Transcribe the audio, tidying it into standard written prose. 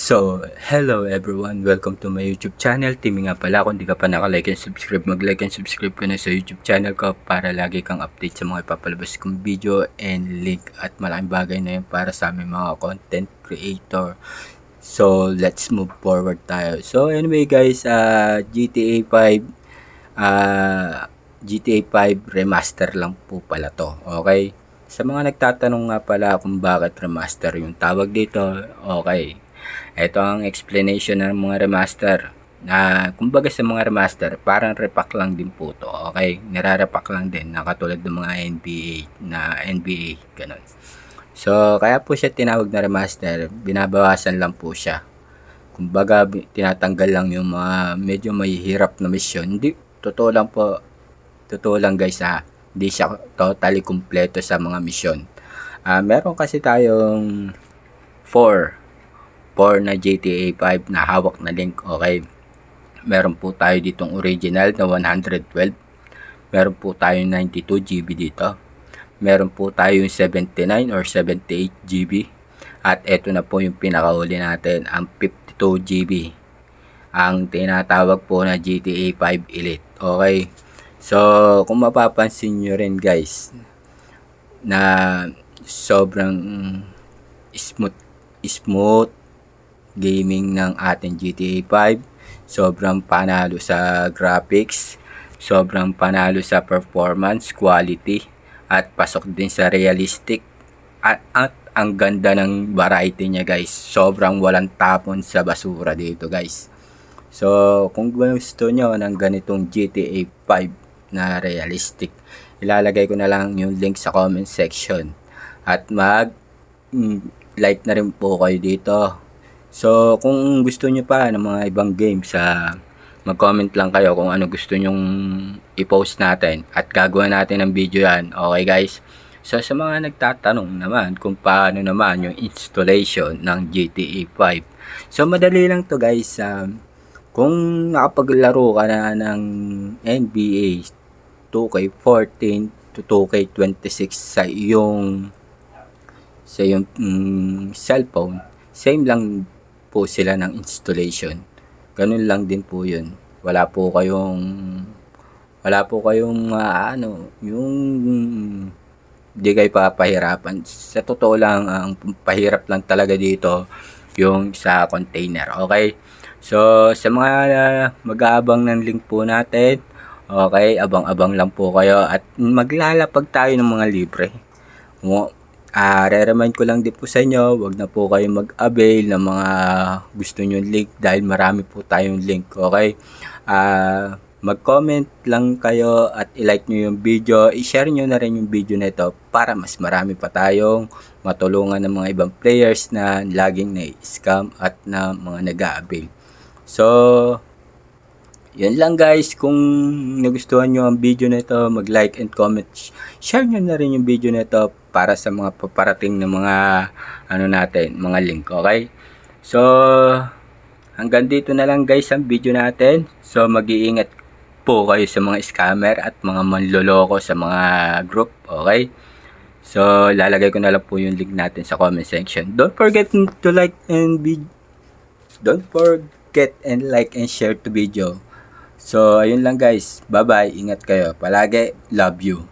Hello everyone, welcome to my YouTube channel. Timmy nga pala, kung di ka pa naka-like and subscribe, mag-like and subscribe ka na sa YouTube channel ko para lagi kang update sa mga ipapalabas kong video and link at malaking bagay na yun para sa aming mga content creator. So, let's move forward tayo. So, anyway guys, GTA 5 remaster lang po pala to, okay? Sa mga nagtatanong nga pala kung bakit remaster yung tawag dito, okay. Ito ang explanation ng mga remaster. Kumbaga sa mga remaster, parang repack lang din po to, okay? Nire-repack lang din na katulad ng mga NBA, ganun. So, kaya po siya tinawag na remaster, binabawasan lang po siya. Kumbaga, tinatanggal lang yung mga medyo mahihirap na mission. Hindi, totoo lang guys hindi siya totally kumpleto sa mga mission. Meron kasi tayong 4 na GTA 5 na hawak na link, okay? Meron po tayo ditong original na 112. Meron po tayong 92 GB dito. Meron po tayong 79 or 78 GB. At eto na po yung pinakahuli natin, ang 52 GB. Ang tinatawag po na GTA 5 Elite, okay? So, kung mapapansin nyo rin guys, na sobrang smooth gaming ng ating GTA 5, sobrang panalo sa graphics, sobrang panalo sa performance, quality, at pasok din sa realistic, at ang ganda ng variety niya guys, sobrang walang tapon sa basura dito guys. So, kung gusto nyo ng ganitong GTA 5 na realistic, ilalagay ko na lang yung link sa comment section, at like na rin po kayo dito. So, kung gusto nyo pa ng mga ibang games, mag-comment lang kayo kung ano gusto nyong i-post natin at gagawa natin ng video yan, okay guys? So, sa mga nagtatanong naman kung paano naman yung installation ng GTA 5, so madali lang to guys. Kung nakapaglaro ka na ng NBA 2K14 to 2K26 sa iyong cellphone, same lang po sila ng installation. Ganun lang din po yun. Wala po kayong yung di kayo papahirapan. Sa totoo lang, ang pahirap lang talaga dito yung sa container, okay? So, sa mga mag-aabang ng link po natin, okay, abang-abang lang po kayo at maglalapag tayo ng mga libre. Re-remind ko lang din po sa inyo, wag na po kayo mag-avail ng mga gusto nyo link dahil marami po tayong link, okay? Mag-comment lang kayo at i-like nyo yung video, i-share nyo na rin yung video na ito para mas marami pa tayong matulungan ng mga ibang players na laging na-scam at na mga nag-a-avail. So, yun lang guys. Kung nagustuhan nyo ang video na ito, mag-like and comment. Share nyo na rin yung video na ito para sa mga paparating na mga mga link, okay? So, hanggang dito na lang guys ang video natin. So, mag-iingat po kayo sa mga scammer at mga manloloko sa mga group, okay? So, lalagay ko na lang po yung link natin sa comment section. Don't forget and share the video. So, ayun lang guys. Bye-bye. Ingat kayo. Palagi. Love you.